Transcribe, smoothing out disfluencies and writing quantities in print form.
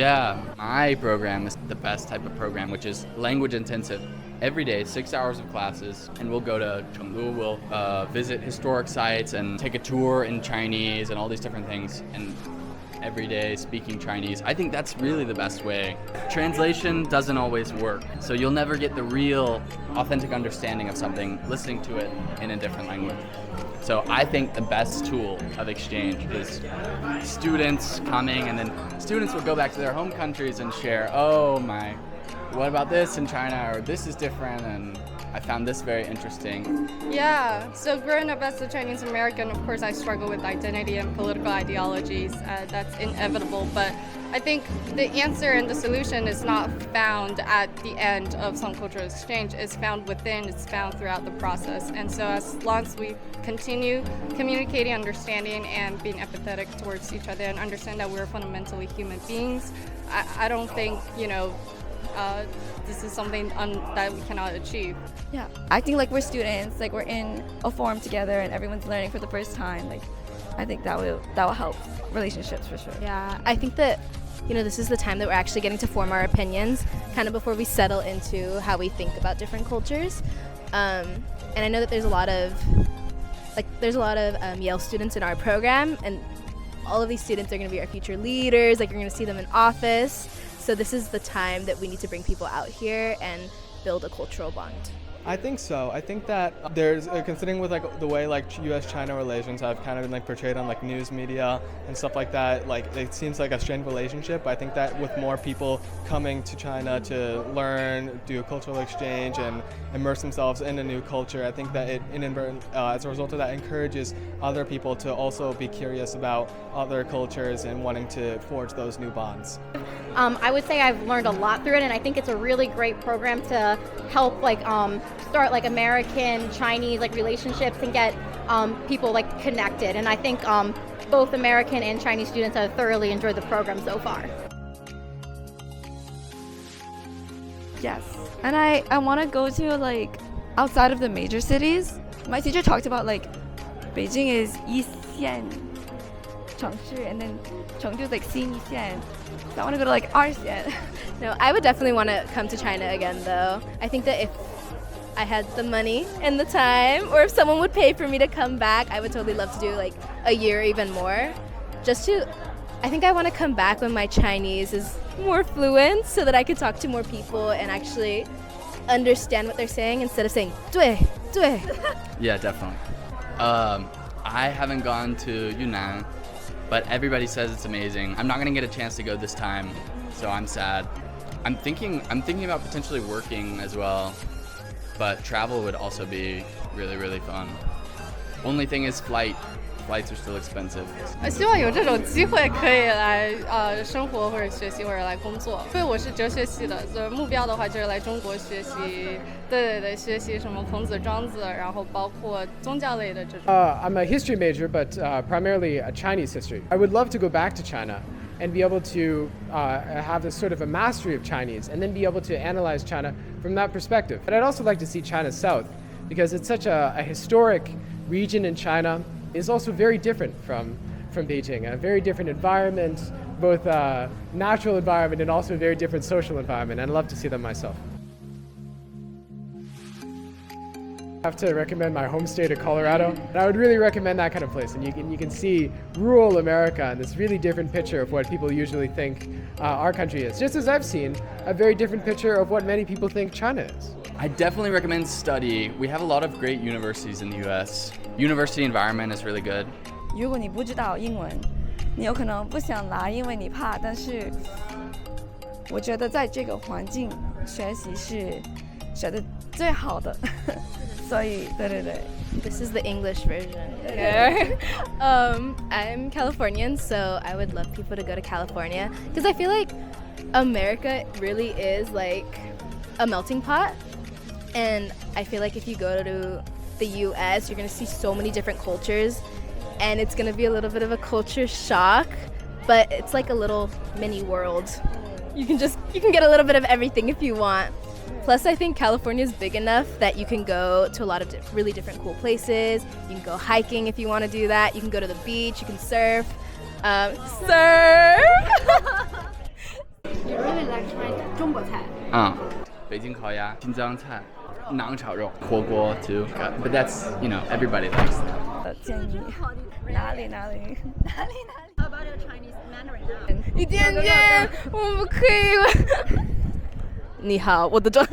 Yeah, my program is the best type of program, which is language intensive. Every day, 6 hours of classes, and we'll go to Chengdu, we'll visit historic sites and take a tour in Chinese and all these different things. And every day speaking Chinese. I think that's really the best way. Translation doesn't always work, so you'll never get the real authentic understanding of something listening to it in a different language. So I think the best tool of exchange is students coming, and then students will go back to their home countries and share, what about this in China, or this is different, and I found this very interesting. Yeah, so growing up as a Chinese American, of course I struggle with identity and political ideologies. That's inevitable, but I think the answer and the solution is not found at the end of some cultural exchange. It's found within, it's found throughout the process. And so as long as we continue communicating, understanding, and being empathetic towards each other and understand that we're fundamentally human beings, I don't think, this is something that we cannot achieve. Yeah, acting like we're students, like we're in a forum together and everyone's learning for the first time. Like, I think that will help relationships for sure. Yeah, I think that this is the time that we're actually getting to form our opinions, kind of before we settle into how we think about different cultures. And I know that there's a lot of Yale students in our program, and all of these students are going to be our future leaders. Like, you're going to see them in office. So this is the time that we need to bring people out here and build a cultural bond. I think so. I think that there's, considering with the way U.S.-China relations have kind of been portrayed on news media and stuff like that, it seems like a strained relationship. I think that with more people coming to China to learn, do a cultural exchange, and immerse themselves in a new culture, I think that it, as a result of that, encourages other people to also be curious about other cultures and wanting to forge those new bonds. I would say I've learned a lot through it, and I think it's a really great program to help start American Chinese relationships and get people connected. And I think both American and Chinese students have thoroughly enjoyed the program so far. Yes, and I want to go to outside of the major cities. My teacher talked about Beijing is 一线城市, and then Chengdu is 新一线. So I want to go to 二线. No, I would definitely want to come to China again, though. I think that if I had the money and the time, or if someone would pay for me to come back, I would totally love to do a year or even more. I think I want to come back when my Chinese is more fluent, so that I could talk to more people and actually understand what they're saying instead of saying 对对. Yeah, definitely. I haven't gone to Yunnan, but everybody says it's amazing. I'm not gonna get a chance to go this time, so I'm sad. I'm thinking about potentially working as well, but travel would also be really, really fun. Only thing is flights are still expensive. 希望有这种机会可以来生活或者学习或者来工作。因为我是哲学系的，所以目标的话就是来中国学习，对，学习什么孔子、庄子，然后包括宗教类的这种。I'm a history major, but primarily a Chinese history. I would love to go back to China and be able to have this sort of a mastery of Chinese, and then be able to analyze China from that perspective. But I'd also like to see China South, because it's such a historic region in China. It's also very different from Beijing, a very different environment, both natural environment and also a very different social environment. I'd love to see them myself. I have to recommend my home state of Colorado. And I would really recommend that kind of place. And you can see rural America and this really different picture of what people usually think our country is. Just as I've seen a very different picture of what many people think China is. I definitely recommend study. We have a lot of great universities in the US. University environment is really good. 如果你不知道英文，你有可能不想来，因为你怕。但是我觉得在这个环境学习是学的最好的。所以，对。This is the English version. I'm Californian, so I would love people to go to California, because I feel like America really is a melting pot. And I feel like if you go to the US, you're going to see so many different cultures, and it's going to be a little bit of a culture shock, but it's like a little mini world. You can get a little bit of everything if you want. Plus, I think California is big enough that you can go to a lot of really different cool places. You can go hiking if you want to do that. You can go to the beach. You can surf. you really like trying 中国菜？北京烤鸭、新疆菜、馕炒肉、火锅 too. But that's everybody likes that. 建议哪里？ How about your Chinese Mandarin now? 一点点，我不可以了。你好，我的妆。